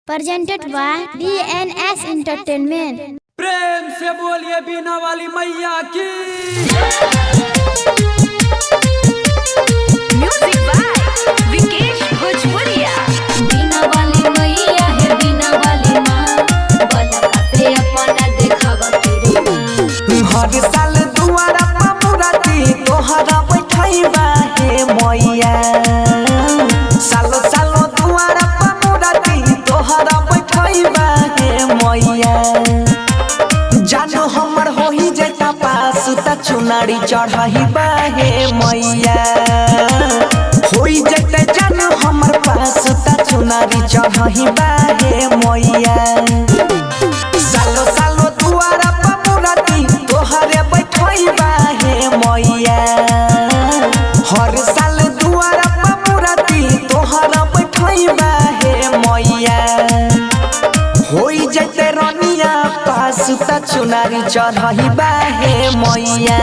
presented by DNS Entertainment। प्रेम से बोलिए बीना वाली मैया की। म्यूजिक बाय विकेश भोजपुरिया। बीना वाली मैया है बीना वाली माँ, बलका पे अपना देखावा तेरे माँ। हर साल दुआरा पामुराती तोहरा बैठाइबा हे मैया, सालो सालो दुआरा पामुराती तोहरा बैठाइबा हे मैया। जानो हमर होही जेता पास त चुनारी चढ़ाइबा हे मैया, होई जेते जानो हमर पास त चुनारी चढ़ाइबा हे मैया। सालो सालो दुआरा पामुराती तोहरे बैठाइबा हे मैया, हर साल दुआरा पामुराती तोहरा बैठाइबा हे मैया। होई जते रनिया पास त चुनारी चढ़ाइबा हे मैया,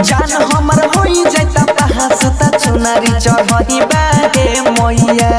जान हमर होई जता पास त चुनारी चढ़ाइबा हे मैया।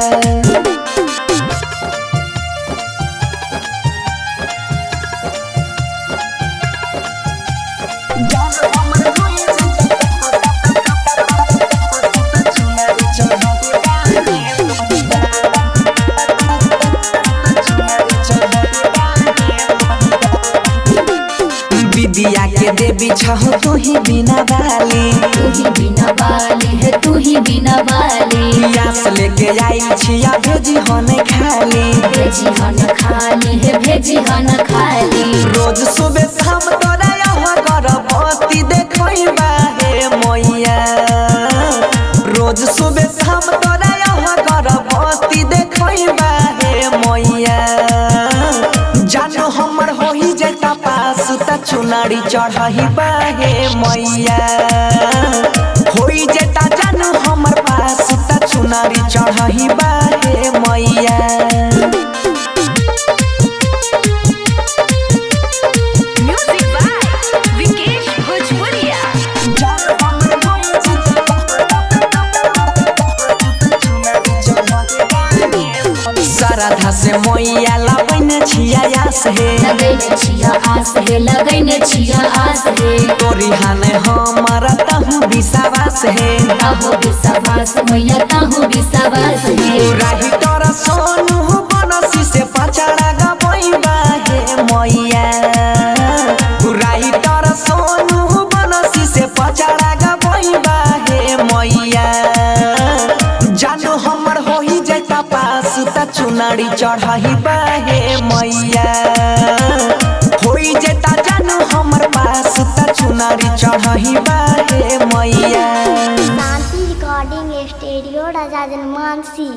विद्या के देवी छहो तू ही बिना वाली, तू ही बिना वाली है तू ही बिना वाली। यास लेके आई छिया भेजी होने खाली, भेजी हन खाली है भेजी हन खाली। रोज सुबह शाम तोरा यहाँ गर्भवती देखइबा हे मैया, रोज सुबह शाम तोरा यहाँ गर्भवती देखइबा हे मैया। जानो हमर होई जेता पास त चुनारी चढ़ाइबा हे मैया, होई जेता जानो हमर पास त चुनारी चढ़ाइबा हे मैया। म्यूजिक बाय विकेश भोजपुरिया। श्रद्धा से मैया लाबैन छिया आस हे, लगैने छिया आस है लगैने छिया आस है। तोरी हाने हमारा तहु विश्वास हे, ताहु विश्वास मैया ताहु विश्वास है। राही तोरा सोनू बनसी से पछाड़ा गबैबा हे मैया, राही तोरा सोनू बनसी से पछाड़ा गबैबा हे मैया। जानो हमर होई जेता पास त चुनारी चढ़ाइबा हे मैया, होई जेता जानो हमर पास त चुनारी चढ़ाइबा हे मैया। शांति रिकॉर्डिंग स्टूडियो राजा जनमानसी।